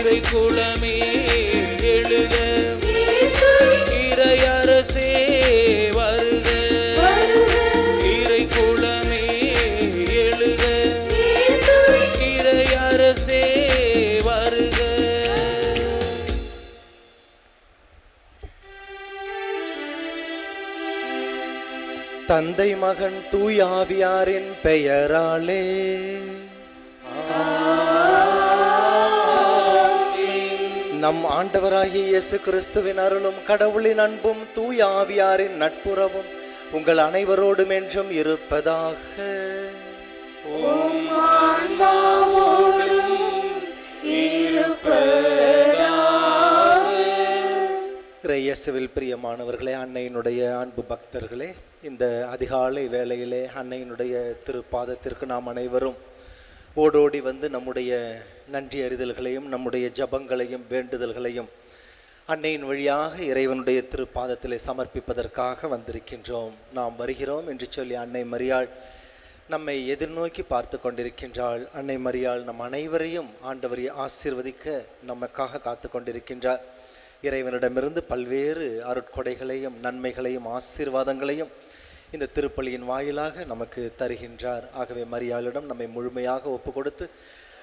இறை குலமே எழுக, இறையரசே வருக, இறை குலமே எழுக, இறையரசே வருக. தந்தை மகன் தூய ஆவியாரின் பெயராலே நம் ஆண்டவராகிய இயேசு கிறிஸ்துவின் அருளும் கடவுளின் அன்பும் தூய ஆவியாரின் நட்புறவும் உங்கள் அனைவரோடும் என்றும் இருப்பதாக. இயேசுவில் பிரியமானவர்களே, அன்னையினுடைய அன்பு பக்தர்களே, இந்த அதிகாலை வேளையிலே அன்னையினுடைய திருப்பாதத்திற்கு நாம் அனைவரும் ஓடோடி வந்து நம்முடைய நன்றி அறிதல்களையும் நம்முடைய ஜபங்களையும் வேண்டுதல்களையும் அன்னையின் வழியாக இறைவனுடைய திருப்பாதத்திலே சமர்ப்பிப்பதற்காக வந்திருக்கின்றோம். நாம் வருகிறோம் என்று சொல்லி அன்னை மரியாள் நம்மை எதிர்நோக்கி பார்த்து கொண்டிருக்கின்றாள். அன்னை மரியாள் நம் அனைவரையும் ஆண்டவரை ஆசீர்வதிக்க நமக்காக காத்து கொண்டிருக்கின்றார். இறைவனிடமிருந்து பல்வேறு அருட்கொடைகளையும் நன்மைகளையும் ஆசீர்வாதங்களையும் இந்த திருப்பலியின் வாயிலாக நமக்கு தருகின்றார். ஆகவே மரியாளிடம் நம்மை முழுமையாக ஒப்பு கொடுத்து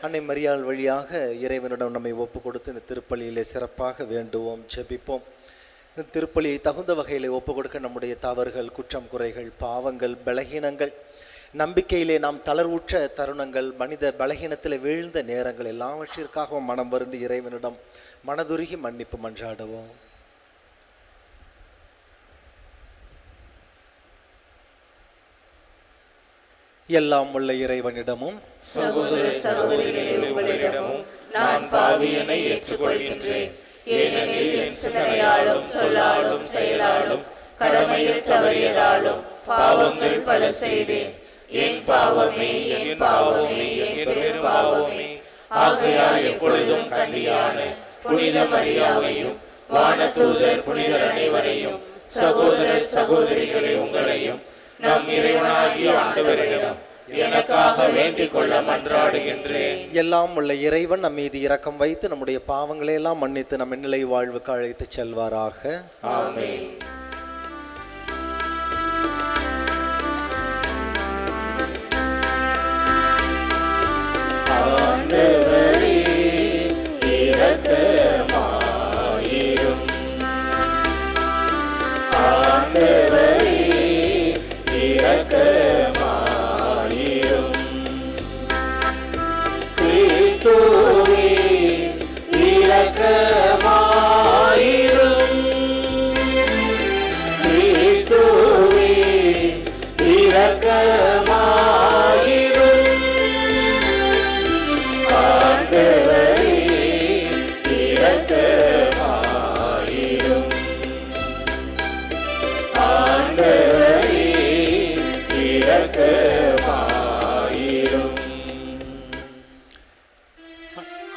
அன்னை மரியாள் வழியாக இறைவனிடம் நம்மை ஒப்பு கொடுத்து இந்த திருப்பலியிலே சிறப்பாக வேண்டுவோம், ஜெபிப்போம். இந்த திருப்பலியை தகுந்த வகையிலே ஒப்பு கொடுக்க நம்முடைய தவறுகள், குற்றம் குறைகள், பாவங்கள், பலகீனங்கள், நம்பிக்கையிலே நாம் தளர்வுற்ற தருணங்கள், மனித பலகீனத்தில் வீழ்ந்த நேரங்கள் எல்லாவற்றிற்காகவும் மனம் வருந்தி இறைவனிடம் மனதுருகி மன்னிப்பு மன்றாடுவோம். எல்லாம் உள்ள இறைவனிடமும் சகோதர சகோதரிகளே உங்களிடமும் நான் பாவியனை ஏற்றுக்கொள்கின்றேன். ஏனெனில் என் சிந்தனையாலும் சொல்லாலும் செயலாலும் கடமையில் தவறியதாலும் பாவங்கள் பல செய்தேன். என் பாவமே, என் பாவமே, என் பெரும் பாவமே. ஆகையால் எப்பொழுதும் கன்னியான புனித மரியாவையும் வானதூதர் புனிதர் அனைவரையும் சகோதர சகோதரிகளே உங்களையும் நம் இறைவனாகிய ஆண்டவரிடம் எனக்காக வேண்டிக் கொள்ள மன்றாடுகின்றேன். எல்லாம் உள்ள இறைவன் நம் மீது இரக்கம் வைத்து நம்முடைய பாவங்களை எல்லாம் மன்னித்து நம்ம நிலை வாழ்வுக்கு அழைத்து செல்வாராக. ஆமென். ஆண்டவரே இரக்கமாயிரும். ஆண்டவரே இரக்கமாயிரும். கிறிஸ்துவே இரக்கமாயிரும். கிறிஸ்துவே இரக்கமாயிரும். ஆண்டவரே இரக்கமாயிரும். ஆண்டவரே இரக்கமாயிரும்.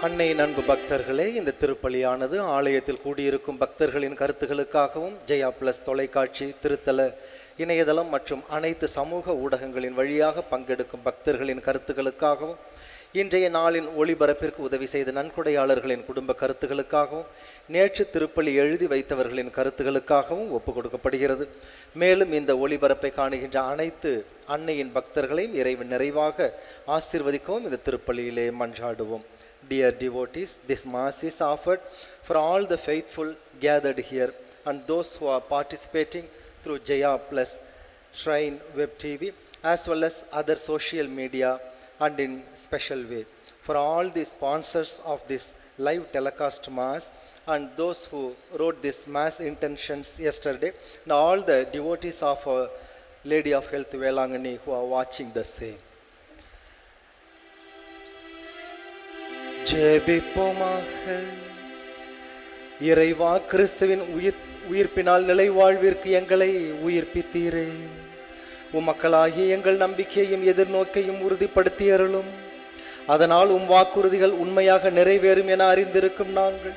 அன்னையின் அன்பு பக்தர்களே, இந்த திருப்பலியானது ஆலயத்தில் கூடியிருக்கும் பக்தர்களின் கருத்துகளுக்காகவும் ஜெயா பிளஸ் தொலைக்காட்சி, திருத்தல இணையதளம் மற்றும் அனைத்து சமூக ஊடகங்களின் வழியாக பங்கெடுக்கும் பக்தர்களின் கருத்துகளுக்காகவும் இன்றைய நாளின் ஒளிபரப்பிற்கு உதவி செய்த நன்கொடையாளர்களின் குடும்ப கருத்துகளுக்காகவும் நேற்று திருப்பலி எழுதி வைத்தவர்களின் கருத்துகளுக்காகவும் ஒப்புக் கொடுக்கப்படுகிறது. மேலும் இந்த ஒளிபரப்பை காணுகின்ற அனைத்து அன்னையின் பக்தர்களையும் இறைவன் நிறைவாக ஆசீர்வதிக்கவும் இந்த திருப்பலியிலே மன்றாடுவோம். Dear devotees, this mass is offered for all the faithful gathered here and those who are participating through Jaya Plus Shrine Web TV as well as other social media and in special way. For all the sponsors of this live telecast mass and those who wrote this mass intentions yesterday and all the devotees of our Lady of Health Velangani who are watching the same. ஜெபிப்போமாக. இறைவா, கிறிஸ்துவின் உயிர்ப்பினால் நிலை வாழ்விற்கு எங்களை உயிர்ப்பித்தீரே. உம்மக்களாகிய எங்கள் நம்பிக்கையும் எதிர்நோக்கையும் உறுதிப்படுத்தி அருளும். அதனால் வாக்குறுதிகள் உண்மையாக நிறைவேறும் என அறிந்திருக்கும் நாங்கள்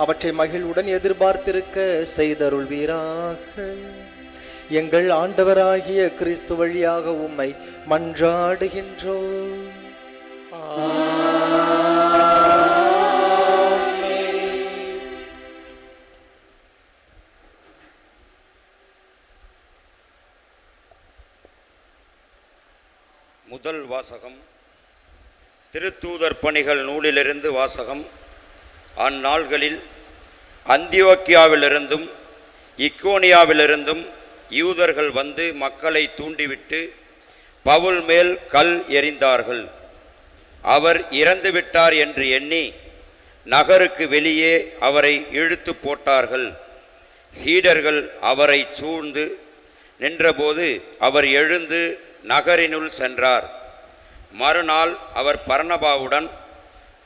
அவற்றை மகிழ்வுடன் எதிர்பார்த்திருக்க செய்தருள்வீராக. எங்கள் ஆண்டவராகிய கிறிஸ்து வழியாக உம்மை மன்றாடுகின்றோம். முதல் வாசகம் திருத்தூதர் பணிகள் நூலிலிருந்து வாசகம். அந்நாள்களில் அந்தியோக்கியாவிலிருந்தும் இக்கோனியாவிலிருந்தும் யூதர்கள் வந்து மக்களை தூண்டிவிட்டு பவுல் மேல் கல் எறிந்தார்கள். அவர் இறந்துவிட்டார் என்று எண்ணி நகருக்கு வெளியே அவரை இழுத்து போட்டார்கள். சீடர்கள் அவரை சூழ்ந்து நின்றபோது அவர் எழுந்து நகரினுள் சென்றார். மறுநாள் அவர் பர்னபாவுடன்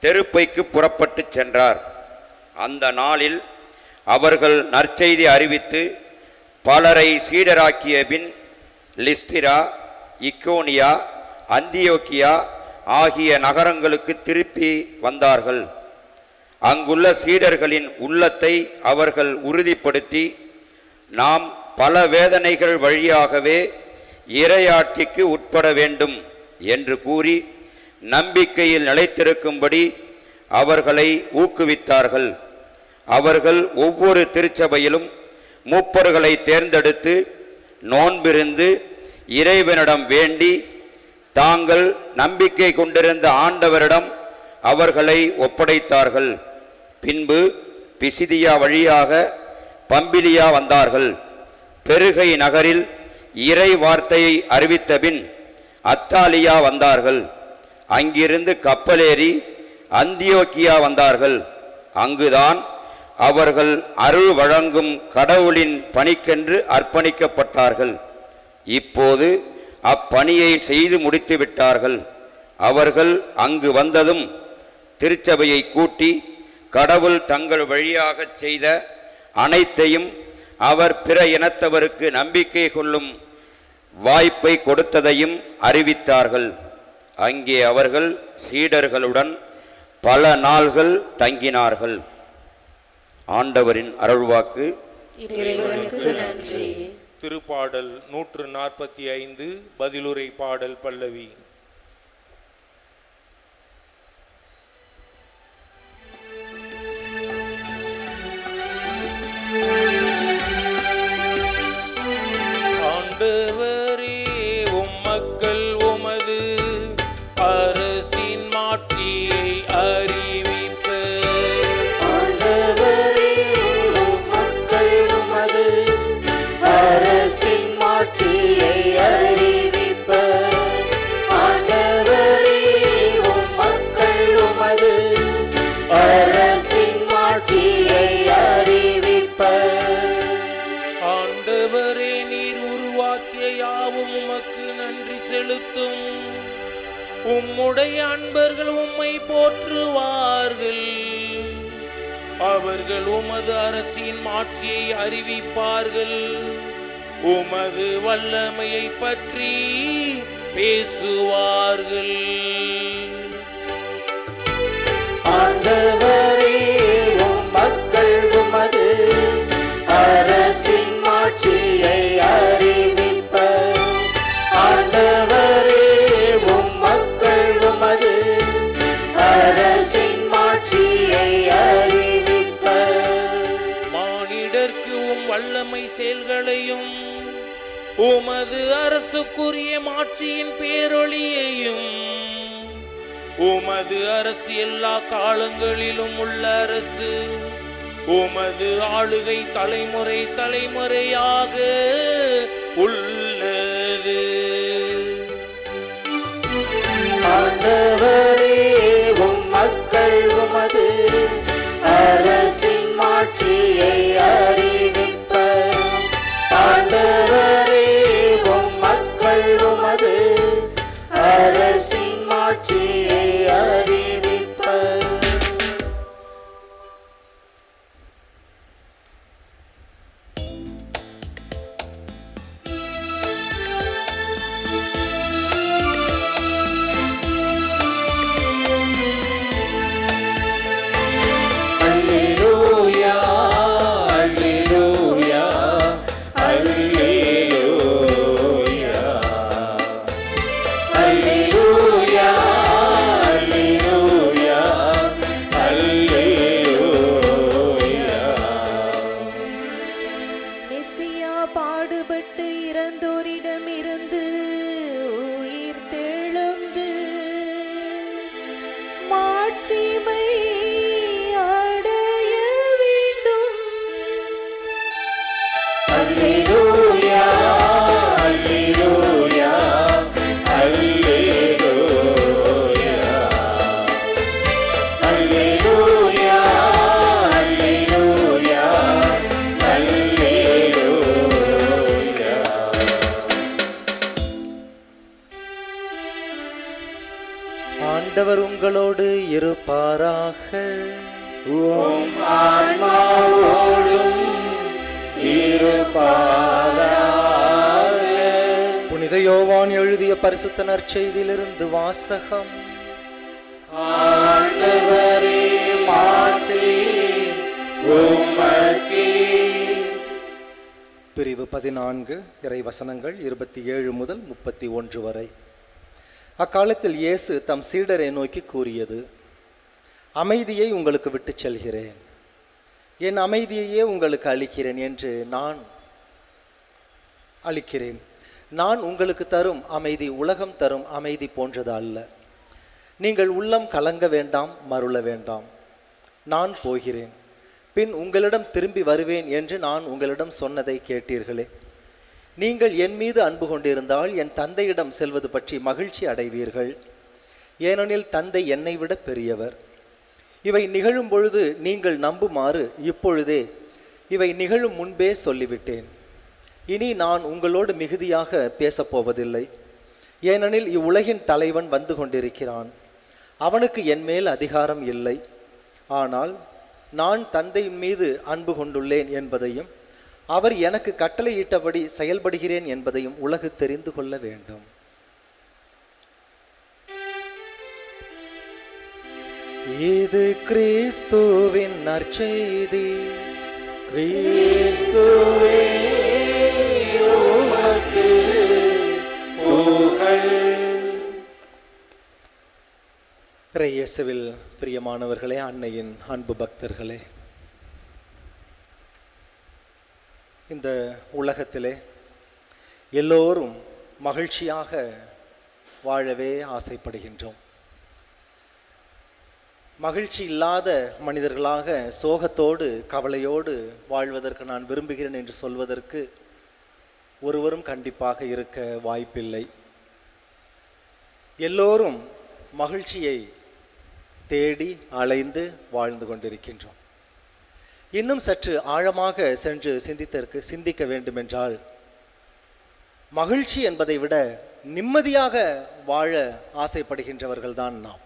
தெருப்பைக்கு புறப்பட்டு சென்றார். அந்த நாளில் அவர்கள் நற்செய்தி அறிவித்து பலரை சீடராக்கிய பின் லிஸ்திரா, இக்கோனியா, அந்தியோக்கியா ஆகிய நகரங்களுக்கு திருப்பி வந்தார்கள். அங்குள்ள சீடர்களின் உள்ளத்தை அவர்கள் உறுதிப்படுத்தி, நாம் பல வேதனைகள் வழியாகவே இறையாட்சிக்கு உட்பட வேண்டும் என்று கூறி நம்பிக்கையில் நிலைத்திருக்கும்படி அவர்களை ஊக்குவித்தார்கள். அவர்கள் ஒவ்வொரு திருச்சபையிலும் மூப்பர்களை தேர்ந்தெடுத்து நோன்பிருந்து இறைவனிடம் வேண்டி தாங்கள் நம்பிக்கை கொண்டிருந்த ஆண்டவரிடம் அவர்களை ஒப்படைத்தார்கள். பின்பு பிசிதியா வழியாக பம்பிலியா வந்தார்கள். பெருகை நகரில் இறை வார்த்தையை அறிவித்தபின் அத்தாலியா வந்தார்கள். அங்கிருந்து கப்பலேறி அந்தியோக்கியா வந்தார்கள். அங்குதான் அவர்கள் அருள் வழங்கும் கடவுளின் பணிக்கென்று அர்ப்பணிக்கப்பட்டார்கள். இப்போது அப்பணியை செய்து முடித்து விட்டார்கள். அவர்கள் அங்கு வந்ததும் திருச்சபையை கூட்டி கடவுள் தங்கள் வழியாக செய்த அனைத்தையும் அவர் பிற இனத்தவருக்கு நம்பிக்கை கொள்ளும் வாய்ப்பை கொடுத்ததையும் அறிவித்தார்கள். அங்கே அவர்கள் சீடர்களுடன் பல நாள்கள் தங்கினார்கள். ஆண்டவரின் அருள்வாக்கு. இறைவனுக்கு நன்றி. திருப்பாடல் 145 பதிலுரை பாடல் பல்லவி. ஆண்டவரே, மக்கள் உமது அரசின் மாட்சியை அறிவிப்ப. ஆண்டவரே, மக்கள் உமது அரசின் மாட்சியை அறிவிப்ப. ஆண்டவரே, மக்கள் உமது அரசின் மாட்சியை அறிவிப்ப. ஆண்டவரே, நீர் உருவாக்கிய யாவும் உமக்கு நன்றி செலுத்தும். உம்முடைய அன்பர்கள் உம்மை போற்றுவார்கள். அவர்கள் உமது அரசின் மாட்சியை அறிவிப்பார்கள். உமது வல்லமையை பற்றி பேசுவார்கள். ஆண்டவரே, மக்கள் உமது அரசின் மாட்சியை அறிவிப்ப. ஆண்டவரே, மக்கள் உமது அரசின் மாட்சியை அறிவிப்ப. மானிடர்க்கு வல்லமை செயல்களையும் உமது அரசுக்குரிய மாட்சியின் பேரொளியையும், உமது அரசு எல்லா காலங்களிலும் உள்ள அரசு, உமது ஆளுகை தலைமுறை தலைமுறையாக உள்ளது. ஆண்டவரே, மக்கள் உமது அரசின் மாட்சியை அறிவிப்ப. ஆண்டவரே, மக்கள் உமது அரசின் மாட்சியை அறிவிப்ப. உம் ஆன்மாவோடும் இருப்பாராக. புனித யோவான் எழுதிய பரிசுத்த நற்செய்தியிலிருந்து வாசகம். ஆண்டவரே மாட்சி உமக்கே. பிரிவு 14 இறைவசனங்கள் 27 முதல் 31 வரை. அக்காலத்தில் இயேசு தம் சீடரை நோக்கி கூறியது, அமைதியை உங்களுக்கு விட்டுச் செல்கிறேன், என் அமைதியையே உங்களுக்கு அளிக்கிறேன் என்று நான் உங்களுக்கு தரும் அமைதி உலகம் தரும் அமைதி போன்றது அல்ல. நீங்கள் உள்ளம் கலங்க வேண்டாம், மருள வேண்டாம். நான் போகிறேன், பின் உங்களிடம் திரும்பி வருவேன் என்று நான் உங்களிடம் சொன்னதை கேட்டீர்களே. நீங்கள் என் மீது அன்பு கொண்டிருந்தால் என் தந்தையிடம் செல்வது பற்றி மகிழ்ச்சி அடைவீர்கள். ஏனெனில் தந்தை என்னை விட பெரியவர். இவை நிகழும் பொழுது நீங்கள் நம்புமாறு இப்பொழுதே இவை நிகழும் முன்பே சொல்லிவிட்டேன். இனி நான் உங்களோடு மிகுதியாக பேசப்போவதில்லை. ஏனெனில் இவ்வுலகின் தலைவன் வந்து கொண்டிருக்கிறான். அவனுக்கு என் மேல் அதிகாரம் இல்லை. ஆனால் நான் தந்தையின் மீது அன்பு கொண்டுள்ளேன் என்பதையும் அவர் எனக்கு கட்டளையிட்டபடி செயல்படுகிறேன் என்பதையும் உலகு தெரிந்து கொள்ள வேண்டும். இது கிறிஸ்துவின் நற்செய்தி. கிறிஸ்துவே உமக்கு புகழ். இயேசுவில் பிரியமானவர்களே, அன்னையின் அன்பு பக்தர்களே, இந்த உலகத்திலே எல்லோரும் மகிழ்ச்சியாக வாழவே ஆசைப்படுகின்றோம். மகிழ்ச்சி இல்லாத மனிதர்களாக சோகத்தோடு கவலையோடு வாழ்வதற்கு நான் விரும்புகிறேன் என்று சொல்வதற்கு ஒருவரும் கண்டிப்பாக இருக்க வாய்ப்பில்லை. எல்லோரும் மகிழ்ச்சியை தேடி அலைந்து வாழ்ந்து கொண்டிருக்கின்றோம். இன்னும் சற்று ஆழமாக சென்று சிந்திக்க வேண்டுமென்றால், மகிழ்ச்சி என்பதை விட நிம்மதியாக வாழ ஆசைப்படுகின்றவர்கள்தான் நாம்.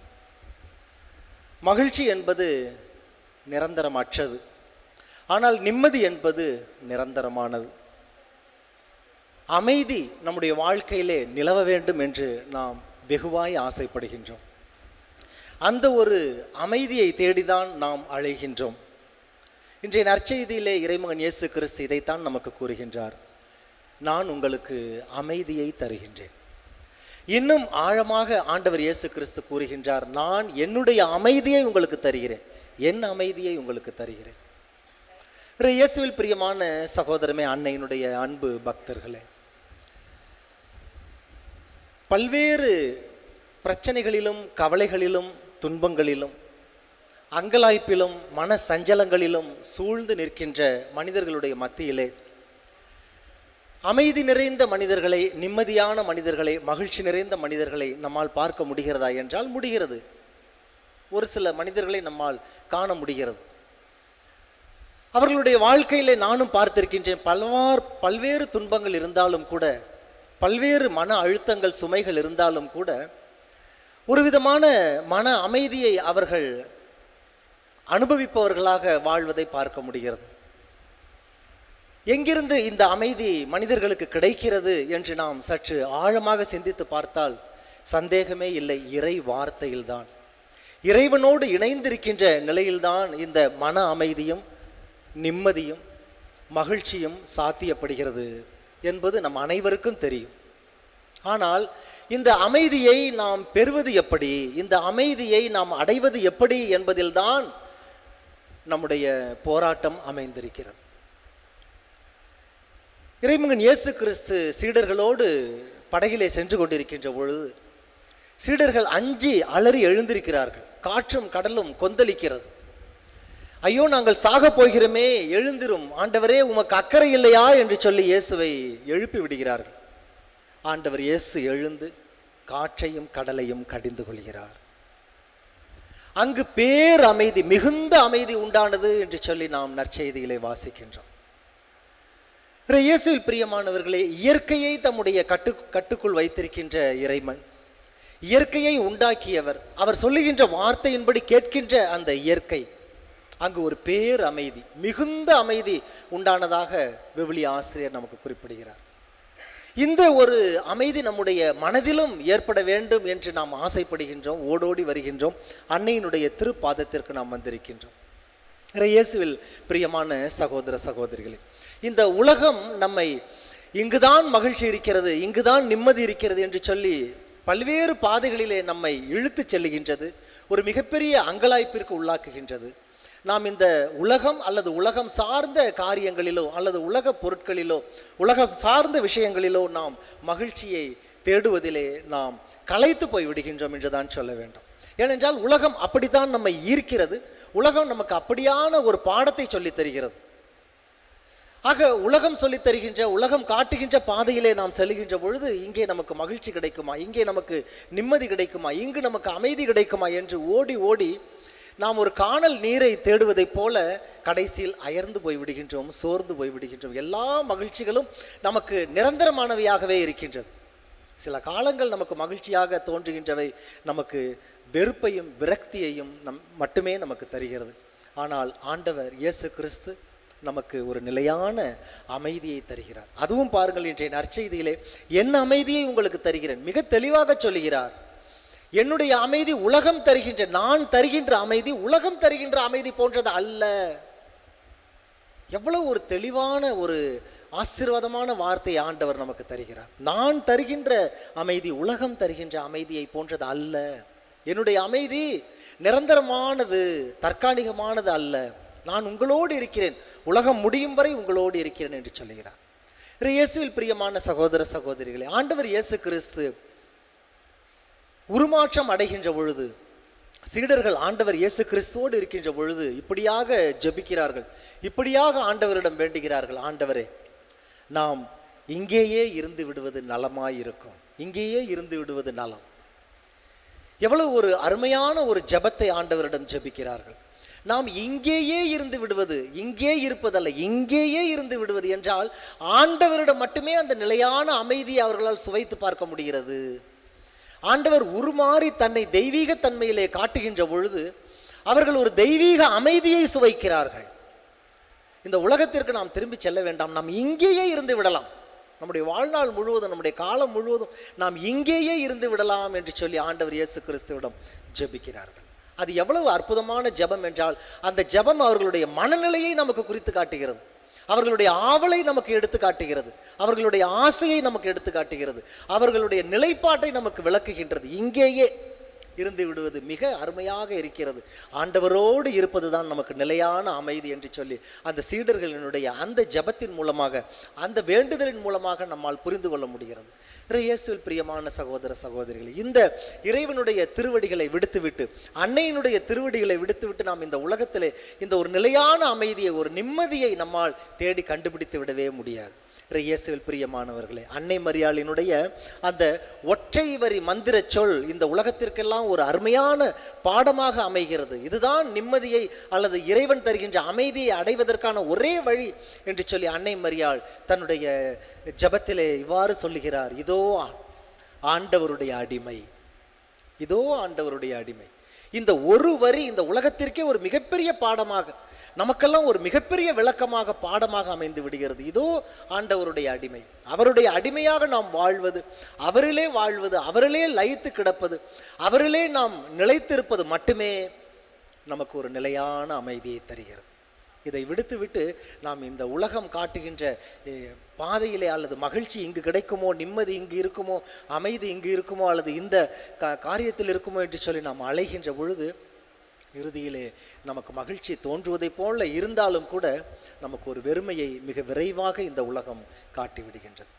மகிழ்ச்சி என்பது நிரந்தரமற்றது, ஆனால் நிம்மதி என்பது நிரந்தரமானது. அமைதி நம்முடைய வாழ்க்கையிலே நிலவ வேண்டும் என்று நாம் வெகுவாய் ஆசைப்படுகின்றோம். அந்த ஒரு அமைதியை தேடிதான் நாம் அழைகின்றோம். இன்றைய நற்செய்தியிலே இறைமகன் இயேசு கிறிஸ்து இதைத்தான் நமக்கு கூறுகின்றார், நான் உங்களுக்கு அமைதியை தருகின்றேன். இன்னும் ஆழமாக ஆண்டவர் இயேசு கிறிஸ்து கூறுகின்றார், நான் என்னுடைய அமைதியை உங்களுக்கு தருகிறேன், என் அமைதியை உங்களுக்கு தருகிறேன். இயேசுவில் பிரியமான சகோதரமே, அன்னையினுடைய அன்பு பக்தர்களே, பல்வேறு பிரச்சனைகளிலும் கவலைகளிலும் துன்பங்களிலும் அங்கலாய்ப்பிலும் மன சஞ்சலங்களிலும் சூழ்ந்து நிற்கின்ற மனிதர்களுடைய மத்தியிலே அமைதி நிறைந்த மனிதர்களை, நிம்மதியான மனிதர்களை, மகிழ்ச்சி நிறைந்த மனிதர்களை நம்மால் பார்க்க முடிகிறதா என்றால் முடிகிறது. ஒரு சில மனிதர்களை நம்மால் காண முடிகிறது. அவர்களுடைய வாழ்க்கையிலே நானும் பார்த்திருக்கின்றேன். பல்வேறு துன்பங்கள் இருந்தாலும் கூட, பல்வேறு மன அழுத்தங்கள் சுமைகள் இருந்தாலும் கூட, ஒரு விதமான மன அமைதியை அவர்கள் அனுபவிப்பவர்களாக வாழ்வதை பார்க்க முடிகிறது. எங்கிருந்து இந்த அமைதி மனிதர்களுக்கு கிடைக்கிறது என்று நாம் சற்று ஆழமாக சிந்தித்து பார்த்தால் சந்தேகமே இல்லை, இறை வார்த்தையில்தான், இறைவனோடு இணைந்திருக்கின்ற நிலையில்தான் இந்த மன அமைதியும் நிம்மதியும் மகிழ்ச்சியும் சாத்தியப்படுகிறது என்பது நம் அனைவருக்கும் தெரியும். ஆனால் இந்த அமைதியை நாம் பெறுவது எப்படி, இந்த அமைதியை நாம் அடைவது எப்படி என்பதில்தான் நம்முடைய போராட்டம் அமைந்திருக்கிறது. இறைமகன் இயேசு கிறிஸ்து சீடர்களோடு படகிலே சென்று கொண்டிருக்கின்ற பொழுது சீடர்கள் அஞ்சி அலறி எழுந்திருக்கிறார்கள். காற்றும் கடலும் கொந்தளிக்கிறது. ஐயோ, நாங்கள் சாக போகிறோமே, எழுந்திரும் ஆண்டவரே, உமக்கு அக்கறை இல்லையா என்று சொல்லி இயேசுவை எழுப்பி விடுகிறார்கள். ஆண்டவர் இயேசு எழுந்து காற்றையும் கடலையும் கடிந்து கொள்கிறார். அங்கு பேர் அமைதி, மிகுந்த அமைதி உண்டானது என்று சொல்லி நாம் நற்செய்தியிலே வாசிக்கின்றோம். இயேசுவில் பிரியமானவர்களே, இயற்கையை தம்முடைய கட்டுக்குள் வைத்திருக்கின்ற இறைவன் இயற்கையை உண்டாக்கியவர், அவர் சொல்லுகின்ற வார்த்தையின்படி கேட்கின்ற அந்த இயற்கை, அங்கு ஒரு பேர் அமைதி, மிகுந்த அமைதி உண்டானதாக விவிலிய ஆசிரியர் நமக்கு குறிப்பிடுகிறார். இந்த ஒரு அமைதி நம்முடைய மனதிலும் ஏற்பட வேண்டும் என்று நாம் ஆசைப்படுகின்றோம், ஓடோடி வருகின்றோம். அன்னையினுடைய திருப்பாதத்திற்கு நாம் வந்திருக்கின்றோம். இயேசுவில் பிரியமான சகோதர சகோதரிகளே, இந்த உலகம் நம்மை இங்குதான் மகிழ்ச்சி இருக்கிறது, இங்குதான் நிம்மதி இருக்கிறது என்று சொல்லி பல்வேறு பாதைகளிலே நம்மை இழுத்து செல்லுகின்றது, ஒரு மிகப்பெரிய அங்கலாய்ப்பிற்கு உள்ளாக்குகின்றது. நாம் இந்த உலகம் அல்லது உலகம் சார்ந்த காரியங்களிலோ அல்லது உலக பொருட்களிலோ உலகம் சார்ந்த விஷயங்களிலோ நாம் மகிழ்ச்சியை தேடுவதிலே நாம் களைத்து போய் விடுகின்றோம் என்றுதான் சொல்ல வேண்டும். ஏனென்றால் உலகம் அப்படித்தான் நம்மை ஈர்க்கிறது, உலகம் நமக்கு அப்படியான ஒரு பாடத்தை சொல்லித் தருகிறது. ஆக உலகம் சொல்லித் தருகின்ற, உலகம் காட்டுகின்ற பாதையிலே நாம் செல்கின்ற பொழுது இங்கே நமக்கு மகிழ்ச்சி கிடைக்குமா, இங்கே நமக்கு நிம்மதி கிடைக்குமா, இங்கு நமக்கு அமைதி கிடைக்குமா என்று ஓடி ஓடி நாம் ஒரு காணல் நீரை தேடுவதைப் போல கடைசியில் அயர்ந்து போய் விடுகின்றோம், சோர்ந்து போய் விடுகின்றோம். எல்லா மகிழ்ச்சிகளும் நமக்கு நிரந்தரமானவையாகவே இருக்கின்றது. சில காலங்கள் நமக்கு மகிழ்ச்சியாக தோன்றுகின்றவை நமக்கு வெறுப்பையும் விரக்தியையும் மட்டுமே நமக்கு தருகிறது. ஆனால் ஆண்டவர் இயேசு கிறிஸ்து நமக்கு ஒரு நிலையான அமைதியை தருகிறார். அதுவும் பாருங்கள், இன்றைய நற்செய்தியிலே என் அமைதியை உங்களுக்கு தருகிறேன் மிக தெளிவாக சொல்லுகிறார். என்னுடைய அமைதி உலகம் தருகின்ற, நான் தருகின்ற அமைதி உலகம் தருகின்ற அமைதி போன்றது அல்ல. எவ்வளவு ஒரு தெளிவான ஒரு ஆசீர்வாதமான வார்த்தை ஆண்டவர் நமக்கு தருகிறார். நான் தருகின்ற அமைதி உலகம் தருகின்ற அமைதியை போன்றது அல்ல. என்னுடைய அமைதி நிரந்தரமானது, தற்காலிகமானது அல்ல. நான் உங்களோடு இருக்கிறேன், உலகம் முடியும் வரை உங்களோடு இருக்கிறேன் என்று சொல்லுகிறார். இயேசுவில் பிரியமான சகோதர சகோதரிகளே, ஆண்டவர் இயேசு கிறிஸ்து உருமாற்றம் அடைகின்ற பொழுது, சீடர்கள் ஆண்டவர் இயேசு கிறிஸ்துவோடு இருக்கின்ற பொழுது இப்படியாக ஜெபிக்கிறார்கள், இப்படியாக ஆண்டவரிடம் வேண்டுகிறார்கள், ஆண்டவரே நாம் இங்கேயே இருந்து விடுவது நலமாயிருக்கும், இங்கேயே இருந்து விடுவது நலம். எவ்வளவு ஒரு அருமையான ஒரு ஜெபத்தை ஆண்டவரிடம் ஜெபிக்கிறார்கள். நாம் இங்கேயே இருந்து விடுவது, இங்கே இருப்பதல்ல, இங்கேயே இருந்து விடுவது என்றால் ஆண்டவரிடம் மட்டுமே அந்த நிலையான அமைதியை அவர்களால் சுவைத்து பார்க்க முடிகிறது. ஆண்டவர் உருமாறி தன்னை தெய்வீக தன்மையிலே காட்டுகின்ற பொழுது அவர்கள் ஒரு தெய்வீக அமைதியை சுவைக்கிறார்கள். இந்த உலகத்திற்கு நாம் திரும்பி செல்ல வேண்டாம், நாம் இங்கேயே இருந்து விடலாம், நம்முடைய வாழ்நாள் முழுவதும், நம்முடைய காலம் முழுவதும் நாம் இங்கேயே இருந்து விடலாம் என்று சொல்லி ஆண்டவர் இயேசு கிறிஸ்துவிடம் ஜெபிக்கிறார்கள். அது எவ்வளவு அற்புதமான ஜெபம் என்றால், அந்த ஜெபம் அவர்களுடைய மனநிலையை நமக்கு குறித்து காட்டுகிறது, அவர்களுடைய ஆவலை நமக்கு எடுத்து காட்டுகிறது, அவர்களுடைய ஆசையை நமக்கு எடுத்து காட்டுகிறது, அவர்களுடைய நிலைப்பாட்டை நமக்கு விளக்குகின்றது. இங்கேயே இருந்து விடுவது மிக அருமையாக இருக்கிறது, ஆண்டவரோடு இருப்பதுதான் நமக்கு நிலையான அமைதி என்று சொல்லி அந்த சீடர்களினுடைய அந்த ஜெபத்தின் மூலமாக, அந்த வேண்டுதலின் மூலமாக நம்மால் புரிந்து கொள்ள முடிகிறது. இயேசுவில் பிரியமான சகோதர சகோதரிகள், இந்த இறைவனுடைய திருவடிகளை விடுத்துவிட்டு, அன்னையினுடைய திருவடிகளை விடுத்துவிட்டு நாம் இந்த உலகத்திலே இந்த ஒரு நிலையான அமைதியை, ஒரு நிம்மதியை நம்மால் தேடி கண்டுபிடித்து விடவே முடியாது. இயேசுவில் பிரியமானவர்களே, அன்னை மரியாளினுடைய அந்த ஒற்றை வரி மந்திர சொல் இந்த உலகத்திற்கெல்லாம் ஒரு அருமையான பாடமாக அமைகிறது. இதுதான் நிம்மதியை அல்லது இறைவன் தருகின்ற அமைதியை அடைவதற்கான ஒரே வழி என்று சொல்லி அன்னை மரியாள் தன்னுடைய ஜெபத்திலே இவ்வாறு சொல்லுகிறார், இதோ ஆண்டவருடைய அடிமை, இதோ ஆண்டவருடைய அடிமை. இந்த ஒரு வரி இந்த உலகத்திற்கே ஒரு மிகப்பெரிய பாடமாக, நமக்கெல்லாம் ஒரு மிகப்பெரிய விளக்கமாக, பாடமாக அமைந்து விடுகிறது. இதோ ஆண்டவருடைய அடிமை, அவருடைய அடிமையாக நாம் வாழ்வது, அவரிலே வாழ்வது, அவரிலே லயித்து கிடப்பது, அவரிலே நாம் நிலைத்திருப்பது மட்டுமே நமக்கு ஒரு நிலையான அமைதியை தருகிறது. இதை விடுத்துவிட்டு நாம் இந்த உலகம் காட்டுகின்ற பாதையிலே அல்லது மகிழ்ச்சி இங்கு கிடைக்குமோ, நிம்மதி இங்கு இருக்குமோ, அமைதி இங்கு இருக்குமோ, அல்லது இந்த காரியத்தில் இருக்குமோ என்று சொல்லி நாம் அலைகின்ற பொழுது இறுதியிலே நமக்கு மகிழ்ச்சி தோன்றுவதை போல இருந்தாலும் கூட நமக்கு ஒரு வெறுமையை மிக விரைவாக இந்த உலகம் காட்டிவிடுகின்றது.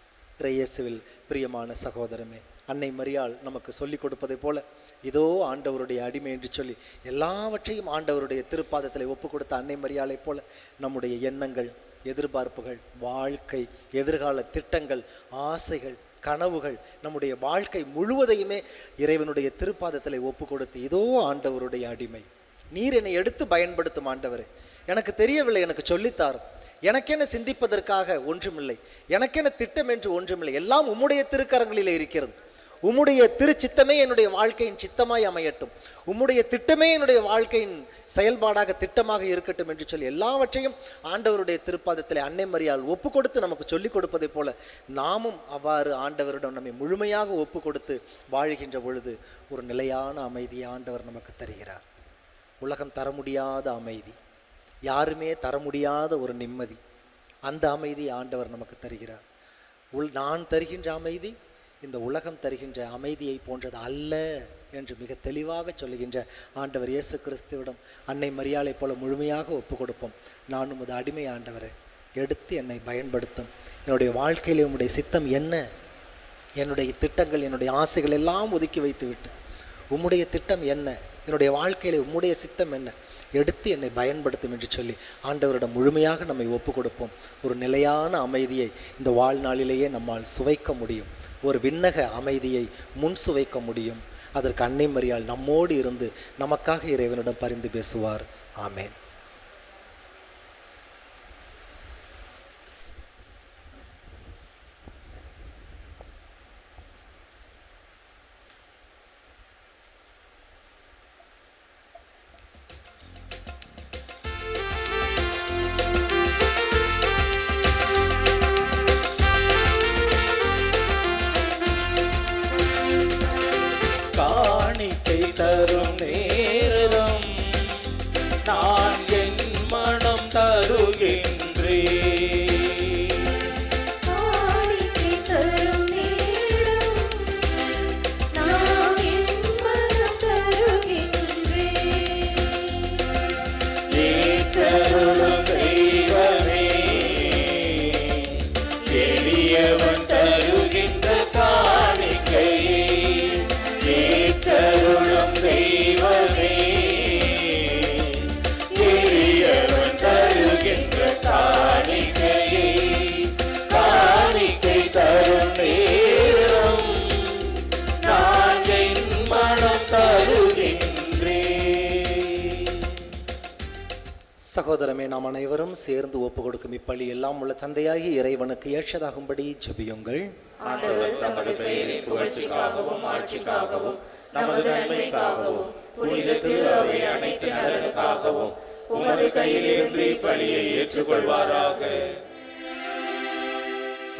இயேசுவில் பிரியமான சகோதரமே, அன்னை மரியாள் நமக்கு சொல்லிக் கொடுப்பதை போல இதோ ஆண்டவருடைய அடிமை என்று சொல்லி எல்லாவற்றையும் ஆண்டவருடைய திருப்பாதத்தில் ஒப்பு கொடுத்த அன்னை மரியாளை போல நம்முடைய எண்ணங்கள், எதிர்பார்ப்புகள், வாழ்க்கை, எதிர்கால திட்டங்கள், ஆசைகள், கனவுகள், நம்முடைய வாழ்க்கை முழுவதையுமே இறைவனுடைய திருப்பாதத்தில் ஒப்பு கொடுத்து இதோ ஆண்டவருடைய அடிமை, நீர் என்னை எடுத்து பயன்படுத்தும் ஆண்டவரே, எனக்கு தெரியவில்லை, எனக்கு சொல்லித்தாரும், எனக்கென சிந்திப்பதற்காக ஒன்றுமில்லை, எனக்கென திட்டம் என்று ஒன்றுமில்லை, எல்லாம் உம்முடைய திருக்கரங்களிலே இருக்கிறது, உம்முடைய திருச்சித்தமே என்னுடைய வாழ்க்கையின் சித்தமாய் அமையட்டும், உம்முடைய திட்டமே என்னுடைய வாழ்க்கையின் செயல்பாடாக திட்டமாக இருக்கட்டும் என்று சொல்லி எல்லாவற்றையும் ஆண்டவருடைய திருப்பாதத்திலே அன்னை மரியாள் ஒப்பு கொடுத்து நமக்கு சொல்லிக் கொடுப்பதை போல நாமும் அவ்வாறு ஆண்டவரிடம் நம்மை முழுமையாக ஒப்பு கொடுத்து வாழுகின்ற பொழுது ஒரு நிலையான அமைதியை ஆண்டவர் நமக்கு தருகிறார். உலகம் தர முடியாத அமைதி, யாருமே தர முடியாத ஒரு நிம்மதி, அந்த அமைதி ஆண்டவர் நமக்கு தருகிறார். நான் தருகின்ற அமைதி இந்த உலகம் தருகின்ற அமைதியை போன்றது அல்ல என்று மிக தெளிவாக சொல்லுகின்ற ஆண்டவர் இயேசு கிறிஸ்துவிடம் அன்னை மரியாளை போல முழுமையாக ஒப்பு கொடுப்போம். நான் உமது அடிமை ஆண்டவரை, எடுத்து என்னை பயன்படுத்தும், என்னுடைய வாழ்க்கையில் உம்முடைய சித்தம் என்ன, என்னுடைய திட்டங்கள் என்னுடைய ஆசைகள் எல்லாம் ஒதுக்கி வைத்து விட்டு உம்முடைய திட்டம் என்ன, என்னுடைய வாழ்க்கையில் உம்முடைய சித்தம் என்ன, எடுத்து என்னை பயன்படுத்தும் என்று சொல்லி ஆண்டவரிடம் முழுமையாக நம்மை ஒப்பு கொடுப்போம். ஒரு நிலையான அமைதியை இந்த வாழ்நாளிலேயே நம்மால் சுவைக்க முடியும், ஒரு விண்ணக அமைதியை முன் சுவைக்க முடியும். அதற்கு அன்னை மரியாள் நம்மோடு இருந்து நமக்காக இறைவனிடம் பரிந்து பேசுவார். ஆமேன். காணிக்கை தரும் நேரம் நான் என் மனம் தருகின்றேன். காணிக்கை தரும் நேரம் நான் என் மனம் தருகின்றேன். ஏற்றருளும் தெய்வமே, எளியவன் தருகின்ற காணிக்கையே. ஏற்றருளும் தெய்வமே, எளியவன் தருகின்ற காணிக்கையே. காணிக்கை தரும் நேரம் நான் என் மனம் தருகின்றேன். சகோதரமே, நாம் அனைவரும் சேர்ந்து ஒப்பு கொடுக்கும் இப்பலி எல்லாம் உள்ள தந்தையாகி இறைவனுக்கு ஏற்றதாகும்படி ஜெபியுங்கள். ஆண்டவர் தமது பெயரை புகழ்ச்சிக்காகவும் ஆட்சிக்காகவும் நமது நன்மைக்காகவும் புனித திரு அவை அனைத்து நலனுக்காகவும் உமது கையிலிருந்து இப்பலியை ஏற்றுக்கொள்வாராக.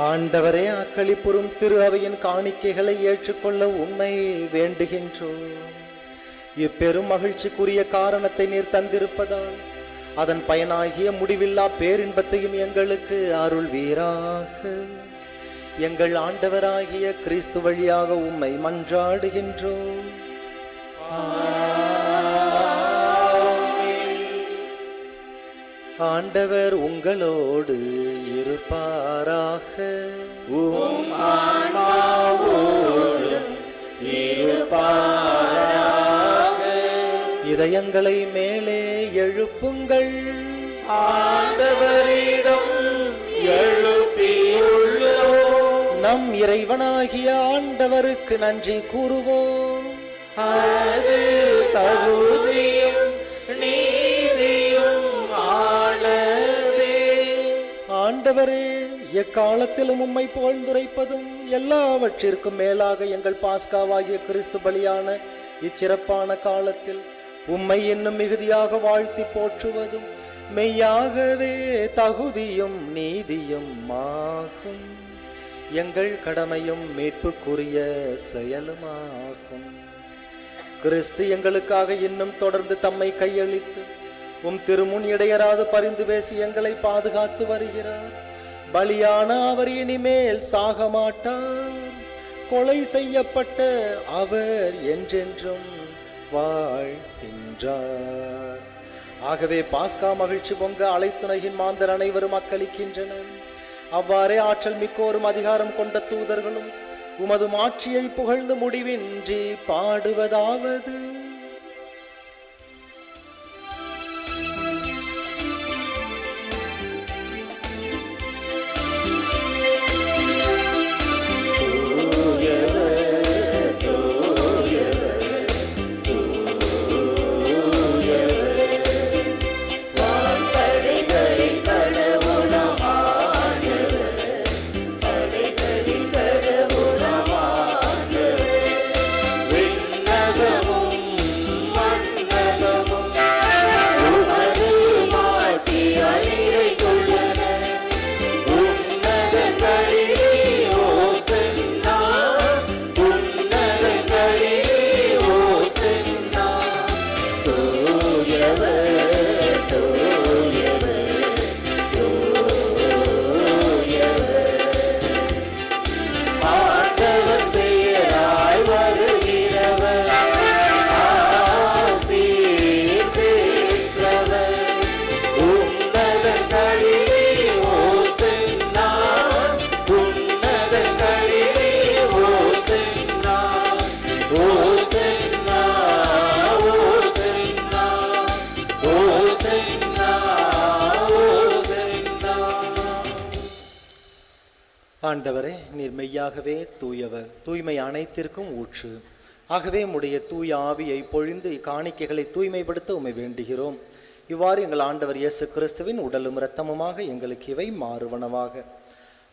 ஆண்டவரே, அக்களிப்புறும் திரு அவையின் காணிக்கைகளை ஏற்றுக்கொள்ள உம்மை வேண்டுகின்றோம். இப்பெரும் மகிழ்ச்சிக்குரிய காரணத்தை நீர் தந்திருப்பதால் அதன் பயனாகிய முடிவில்லா பேரின்பத்தையும் எங்களுக்கு அருள்வீராக. எங்கள் ஆண்டவராகிய கிறிஸ்து வழியாக உம்மை மன்றாடுகின்றோம். ஆண்டவர் உங்களோடு இருப்பாராக. உம் ஆன்மாவோடும் இருப்பாராக. இதயங்களை மேலே எழுப்புங்கள். ஆண்டவரிடம் எழுப்பியுள்ளோம். நம் இறைவனாகிய ஆண்டவருக்கு நன்றி கூறுவோம். அது தகுதியும் நீதியும் ஆனதே. ஆண்டவரே, எக்காலத்திலும் உம்மை புகழ்ந்துரைப்பதும் எல்லாவற்றிற்கும் மேலாக எங்கள் பாஸ்காவாகிய கிறிஸ்து பலியான இச்சிறப்பான காலத்தில் உம்மை இன்னும் மிகுதியாக வாழ்த்தி போற்றுவதும் மெய்யாகவே தகுதியும் நீதியும் ஆகும். எங்கள் கடமையும் மீட்புக்குரிய செயலுமாகும். கிறிஸ்து எங்களுக்காக இன்னும் தொடர்ந்து தம்மை கையளித்து உம் திருமுன் இடையராது பரிந்து பேசி எங்களை பாதுகாத்து வருகிறார். பலியான அவர் இனிமேல் சாக மாட்டார். கொலை செய்யப்பட்ட அவர் என்றென்றும் வாழ்கின்றார். ஆகவே பாஸ்கா மகிழ்ச்சி பொங்க அழைத்துணையின் மாந்தர் அனைவரும் அக்களிக்கின்றனர். அவ்வாறே ஆற்றல் மிக்கோரும் அதிகாரம் கொண்ட தூதர்களும் உமது மாட்சியை புகழ்ந்து முடிவின்றி பாடுவதாவது: ஆண்டவரே, நீர் மெய்யாகவே தூயவர், தூய்மை அனைத்திற்கும் ஊற்று. ஆகவே உம்முடைய தூய ஆவியை பொழிந்து காணிக்கைகளை தூய்மைப்படுத்த உம்மை வேண்டுகிறோம். இவ்வாறு எங்கள் ஆண்டவர் இயேசு கிறிஸ்துவின் உடலும் இரத்தமுமாக எங்களுக்கு இவை மாறுவனவாக.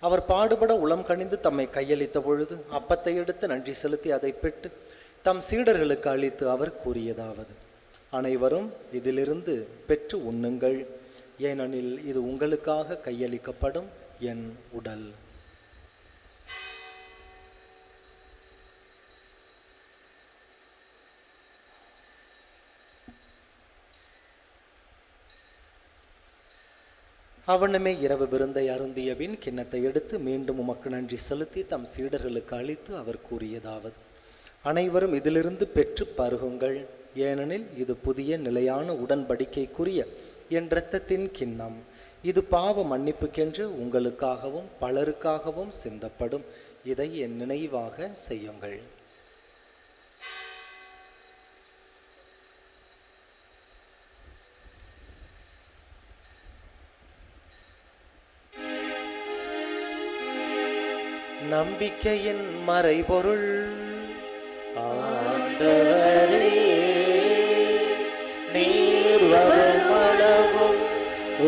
அவர் பாடுபட உளம் கனிந்து தம்மை கையளித்த பொழுது அப்பத்தை எடுத்து நன்றி செலுத்தி அதை பெற்று தம் சீடர்களுக்கு அளித்து அவர் கூறியதாவது: அனைவரும் இதிலிருந்து பெற்று உண்ணுங்கள், ஏனெனில் இது உங்களுக்காக கையளிக்கப்படும் என் உடல். அவனுமே இரவு விருந்தை அருந்தியபின் கிண்ணத்தை எடுத்து மீண்டும் உமக்கு நன்றி செலுத்தி தம் சீடர்களுக்கு அளித்து அவர் கூறியதாவது: அனைவரும் இதிலிருந்து பெற்று பருகுங்கள், ஏனெனில் இது புதிய நிலையான உடன்படிக்கைக்குரிய என் இரத்தத்தின் கிண்ணம். இது பாவ மன்னிப்புக்கென்று உங்களுக்காகவும் பலருக்காகவும் சிந்தப்படும். இதை என் நினைவாக செய்யுங்கள். நம்பிக்கையின் மறைபொருள். ஆண்டவரே, நீர் வருமளவும்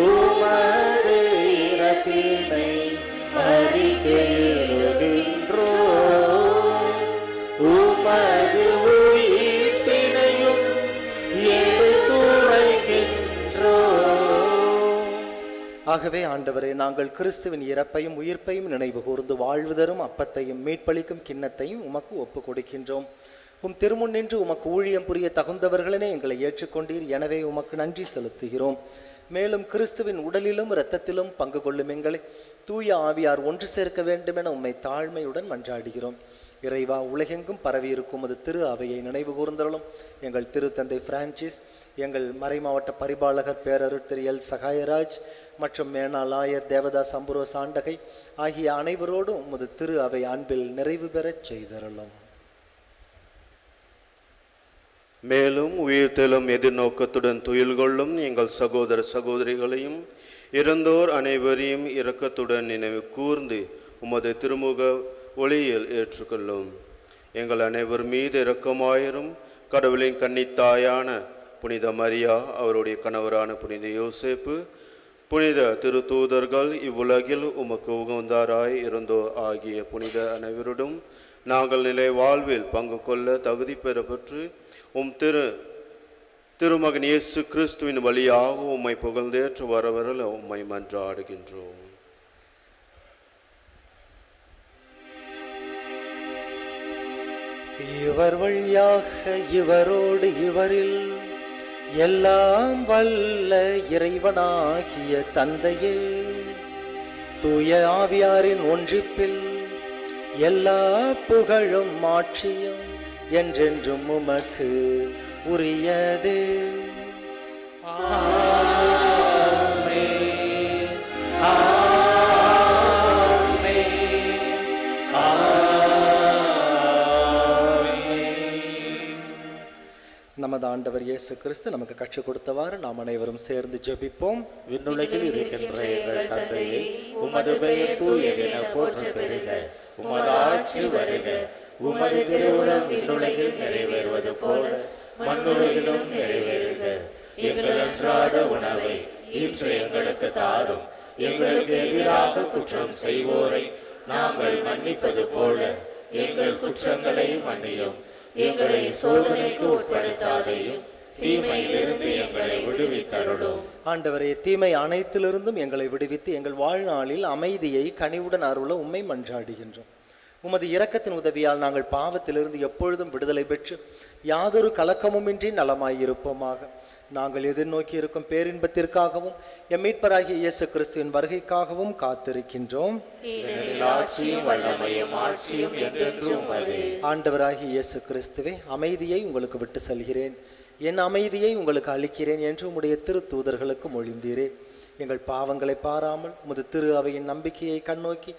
உமது இறப்பினை அறிக்கையிடுகின்றோம், உமது உயிர்ப்பினையும் எடுத்துரைக்கின்றோம். ஆகவே ஆண்டவரே, நாங்கள் கிறிஸ்துவின் இறப்பையும் உயிர்ப்பையும் நினைவு கூர்ந்து வாழ்வு தரும் அப்பத்தையும் மீட்பளிக்கும் கிண்ணத்தையும் உமக்கு ஒப்பு கொடுக்கின்றோம். உம் திருமுன் நின்று உமக்கு ஊழியம் புரிய தகுந்தவர்களென எங்களை ஏற்றுக்கொண்டீர். எனவே உமக்கு நன்றி செலுத்துகிறோம். மேலும் கிறிஸ்துவின் உடலிலும் இரத்தத்திலும் பங்கு கொள்ளும் எங்களை தூய ஆவியார் ஒன்று சேர்க்க வேண்டும் என உம்மை தாழ்மையுடன் மன்றாடுகிறோம். இறைவா, உலகெங்கும் பரவியிருக்கும் அது திரு அவையை நினைவு கூர்ந்தருளும். எங்கள் திருத்தந்தை பிரான்சிஸ், எங்கள் மறைமாவட்ட பரிபாலகர் பேரருட் திரு எல் சகாயராஜ் மற்றும் மேனாள் ஆயர் தேவதாஸ் அம்புரோஸ் ஆண்டகை ஆகிய அனைவரோடும் உமது திரு அவை அன்பில் நிறைவு பெறச் செய்தருளும். மேலும் உயிர்த்தெழும் எதிர்நோக்கத்துடன் துயில் கொள்ளும் எங்கள் சகோதர சகோதரிகளையும் இறந்தோர் அனைவரையும் இரக்கத்துடன் நினைவு கூர்ந்து உமது திருமுக ஒளியில் ஏற்றுக்கொள்ளும். எங்கள் அனைவர் மீது இரக்கமாயிரும். கடவுளின் கன்னித்தாயான புனித மரியா, அவருடைய கணவரான புனித யோசேப்பு, புனித திருத்தூதர்கள், இவ்வுலகில் உமக்கு உகந்தாராய் இருந்தோர் ஆகிய புனித அனைவருடன் நாங்கள் நிலை வாழ்வில் பங்கு கொள்ள தகுதி பெறப்பெற்று உம் திருமகன் இயேசு கிறிஸ்துவின் வழியாக உம்மை புகழ்ந்தேற்று வரவரில் உம்மை மன்றாடுகின்றோம். இவர் வழியாக இவரோடு இவரில் எல்லாம் வல்ல இறைவனாகிய தந்தையே, தூய ஆவியாரின் ஒன்றிப்பில் எல்லா புகழும் மாட்சியும் என்றென்றும் உமக்கு உரியதே. நமது ஆண்டவர் இயேசு கிறிஸ்து நமக்கு கற்றுக் கொடுத்தவாறு நாம் அனைவரும் சேர்ந்து ஜெபிப்போம். விண்ணுலகில் இருக்கின்ற எங்கள் தந்தையே, உமது பெயர் தூயதென போற்ற பெறுக, உமது ஆட்சி வருக, உமது திருவுளம் விண்ணுலகில் நிறைவேறுவது போல மண்ணுலகிலும் நிறைவேறுக. எங்கள் அன்றாட உணவை இன்று எங்களுக்கு தாரும். எங்களுக்கு எதிராக குற்றம் செய்வோரை நாங்கள் மன்னிப்பது போல எங்கள் குற்றங்களை மன்னியும். எங்களை சோதனைக்கு உட்படுத்தாதையும், தீமையிலிருந்து எங்களை விடுவித்தருளும். ஆண்டவரே, தீமை அனைத்திலிருந்தும் எங்களை விடுவித்து எங்கள் வாழ்நாளில் அமைதியை கனிவுடன் அருள உம்மை மன்றாடுகின்றோம். உமது இரக்கத்தின் உதவியால் நாங்கள் பாவத்திலிருந்து எப்பொழுதும் விடுதலை பெற்று யாதொரு கலக்கமுமின்றி நலமாயிருப்போமாக. நாங்கள் எதிர்நோக்கி இருக்கும் பேரின்பத்திற்காகவும் எம் மீட்பராகிய இயேசு கிறிஸ்துவின் வருகைக்காகவும் காத்திருக்கின்றோம். ஆண்டவராகிய இயேசு கிறிஸ்துவே, அமைதியை உங்களுக்கு விட்டு செல்கிறேன், என் அமைதியை உங்களுக்கு அளிக்கிறேன் என்று உம்முடைய திரு தூதர்களுக்கு மொழிந்தீரே. எங்கள் பாவங்களை பாராமல் உமது திரு அவையின் நம்பிக்கையை கண்ணோக்கி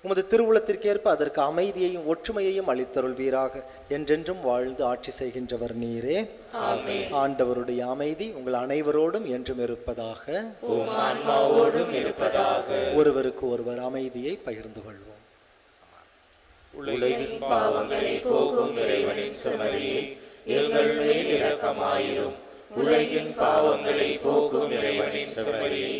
உமது திருவுளத்திற்கேற்ப அதற்கு அமைதியையும் ஒற்றுமையையும் அளித்தருள்வீராக. என்றென்றும் வாழ்ந்து ஆட்சி செய்கின்றவர் நீரே. ஆண்டவருடைய அமைதி உங்கள் அனைவரோடும் என்றும் இருப்பதாக. ஒருவருக்கு ஒருவர் அமைதியை பகிர்ந்து கொள்வோம். உலகின் பாவங்களை போக்கும் இறைவனின் செம்மறியே, எங்கள் மேல் இரக்கமாயிரும். உலகின் பாவங்களை போக்கும் இறைவனின் செம்மறியே,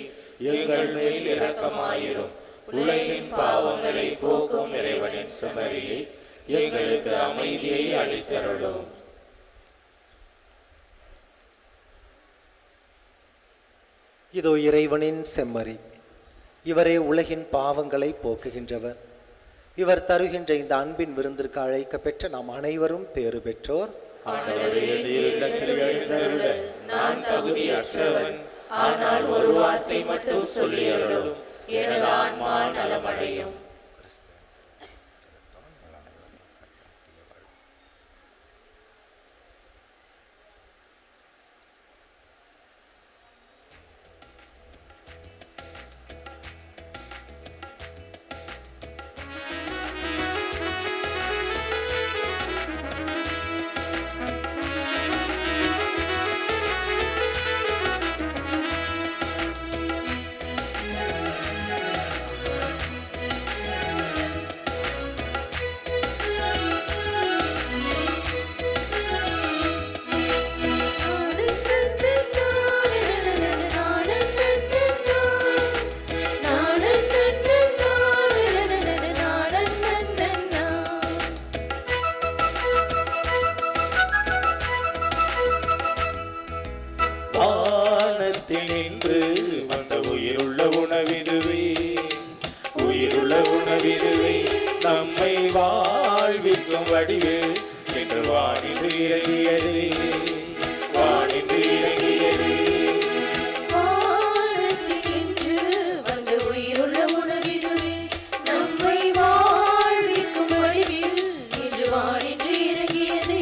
எங்கள் மேல் இரக்கமாயிரும். உலகின் பாவங்களை போக்கும் இறைவனின் செம்மறியே, எங்களுக்கு அமைதியை அளித்தருளும். இதோ இறைவனின் செம்மறி, இவரே உலகின் பாவங்களை போக்குகின்றவர். இவர் தருகின்ற இந்த அன்பின் விருந்திற்கு அழைக்க பெற்ற நாம் அனைவரும் பேறு பெற்றோர். ஆண்டவரே, நீர் இல்லத்தில் எழுந்தருள நான் தகுதியற்றவன். ஆனால் ஒரு வார்த்தை மட்டும் சொல்லி அருளும், எனது ஆன்மா நலமடையும். வானத்தில் நின்று வந்த உயிருள்ள உணவிதுவே, உயிருள்ள உணவிதுவே, நம்மை வாழ்விக்கும் வடிவில் என்று வானின்று இறங்கியது, வானின்று இறங்கியது. வானத்தினின்று வந்த உயிருள்ள உணவிதுவே, நம்மை வாழ்விக்கும் வடிவில் இன்று வானின்று இறங்கியது.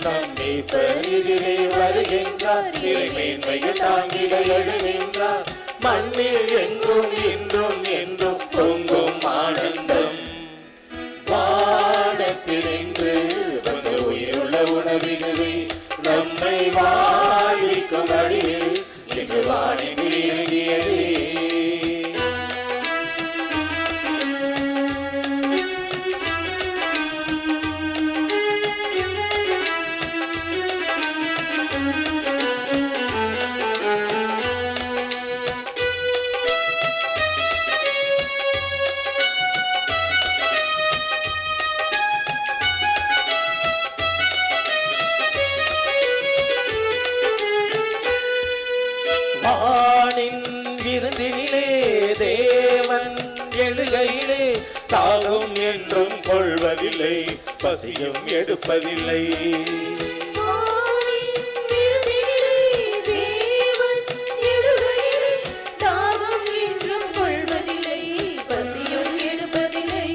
நம்மை பெரிதிலே வருகின்றார், இறைமேன்மையில் தாங்கிட எழுகின்றார். மண்ணில் எங்கும் இன்றும் என்றும் பொங்கும் ஆனந்தம். வானத்தினின்று வந்த உயிருள்ள உணவிதுவே, நம்மை வாழ்விக்கும் வடிவில் இன்று வானின்று இறங்கியது. வானின் விருந்தினிலே தேவன் எழுகையிலே, தாகம் என்றும் கொள்வதில்லை, பசியும் எடுப்பதில்லை. வானின் விருந்தினிலே தேவன் எழுகையிலே, தாகம் என்றும் கொள்வதில்லை, பசியும் எடுப்பதில்லை.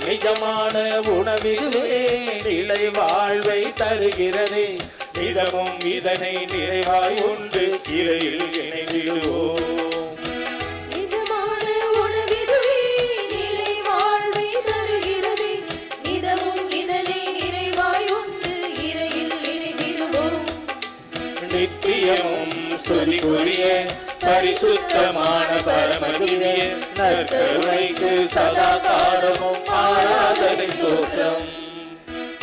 நிஜமான உணவிலே நிலை வாழ்வை தருகிறதே, நிதமும் இதனை நிறைவாய் உண்டு இறையில் இணைந்திடுவோம். நிஜமான உணவிதுவே நிலை வாழ்வை தருகிறது, நிதமும் இதனை நிறைவாய் உண்டு இறையில் இணைந்திடுவோம். நித்தியமும் ஸ்துதிக்குரிய பரிசுத்தமான பரமதிவே, நற்கருணைக்கு சதா காலமும் ஆராதனை ஸ்தோத்திரம்.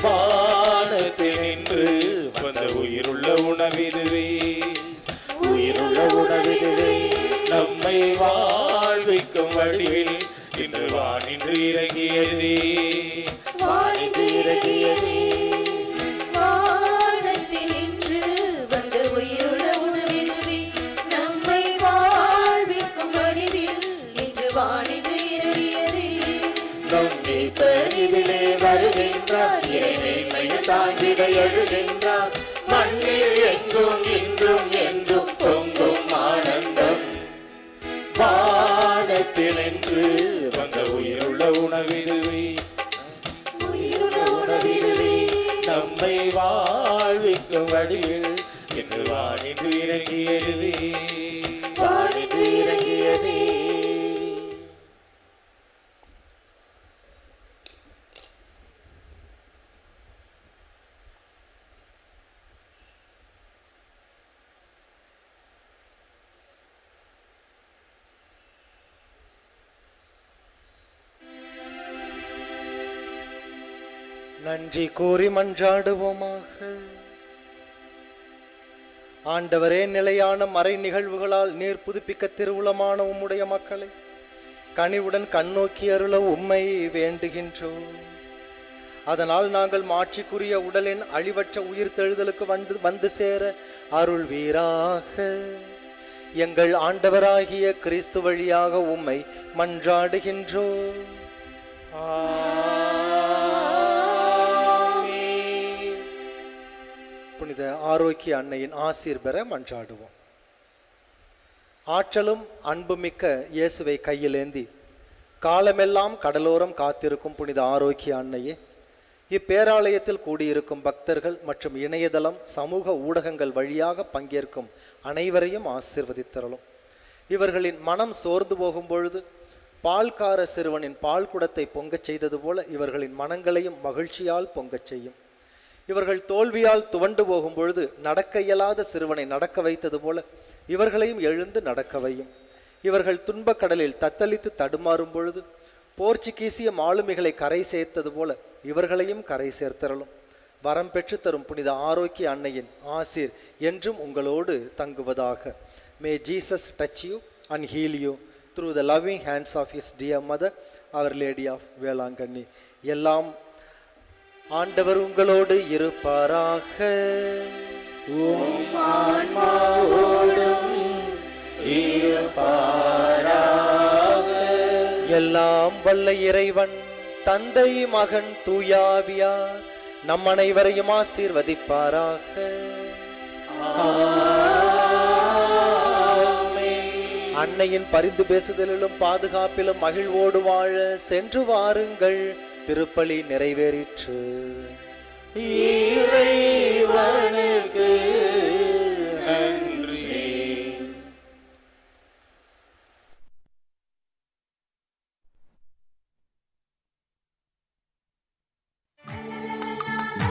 வானத்தில் நின்று வந்த உயிருள்ள உணவிதுவே, உயிருள்ள உணவிதுவே, நம்மை வாழ்விக்கும் வடிவில் இன்று வானின்று இறங்கியதே, வானின்று இறங்கியதே. வானத்தினின்று வந்த உயிருள்ள உணவிதுவே, நம்மை வாழ்விக்கும் வடிவில் இன்று வானின்று இறங்கியது. நம்மை பெரிதிலே வருகின்றார், இறைமேன்மையில் தாங்கிட எழுகின்றார். மண்ணில் எங்கும் இன்றும் என்றும் பொங்கும் ஆனந்தம். வானத்தில் நின்று வந்த உயிருள்ள உணவிதுவே, உயிருள்ள உணவிதுவே, நம்மை வாழ்விக்கும் வடிவில் இன்று வானின்று இறங்கியது, வானின்று இறங்கியது. நன்றி கூறி மன்றாடுவோமாக. ஆண்டவரே, நிலையான மறை நிகழ்வுகளால் நீர் புதுப்பிக்க திருவுளமான உம்முடைய மக்களை கனிவுடன் கண்ணோக்கி அருள உம்மை வேண்டுகின்றோம். அதனால் நாங்கள் மாட்சிக்குரிய உடலின் அழிவற்ற உயிர் தெழுதலுக்கு வந்து சேர அருள் வீராக. எங்கள் ஆண்டவராகிய கிறிஸ்து வழியாக உம்மை மன்றாடுகின்றோம். புனித ஆரோக்கிய அன்னையின் ஆசீர் பெற மன்றாடுவோம். ஆற்றலும் அன்புமிக்க இயேசுவை கையிலேந்தி காலமெல்லாம் கடலோரம் காத்திருக்கும் புனித ஆரோக்கிய அன்னையே, இப்பேராலயத்தில் கூடியிருக்கும் பக்தர்கள் மற்றும் இணையதளம் சமூக ஊடகங்கள் வழியாக பங்கேற்கும் அனைவரையும் ஆசீர்வதித்தரலும். இவர்களின் மனம் சோர்ந்து போகும் பொழுது பால்கார சிறுவனின் பால் குடத்தை பொங்கச் செய்தது போல இவர்களின் மனங்களையும் மகிழ்ச்சியால் பொங்கச் செய்யும். இவர்கள் தோல்வியால் துவண்டு போகும் பொழுது நடக்க இயலாத சிறுவனை நடக்க வைத்தது போல இவர்களையும் எழுந்து நடக்க வையும். இவர்கள் துன்பக் கடலில் தத்தளித்து தடுமாறும் பொழுது போர்ச்சுகீசிய மாலுமிகளை கரை சேர்த்தது போல இவர்களையும் கரை சேர்த்தரலும். வரம் பெற்று தரும் புனித ஆரோக்கிய அன்னையின் ஆசீர் என்றும் உங்களோடு தங்குவதாக. May Jesus touch you and heal you through the loving hands of his dear mother, Our Lady of Velankanni. எல்லாம் ஆண்டவர் உங்களோடு இருப்பாராக. எல்லாம் வல்ல இறைவன் தந்தை மகன் தூயாவியார் நம் அனைவரையும் ஆசீர்வதிப்பாராக. அன்னையின் பரிந்து பேசுதலிலும் பாதுகாப்பிலும் மகிழ்வோடு வாழ சென்று வாருங்கள். திருப்பலி நிறைவேறிற்று.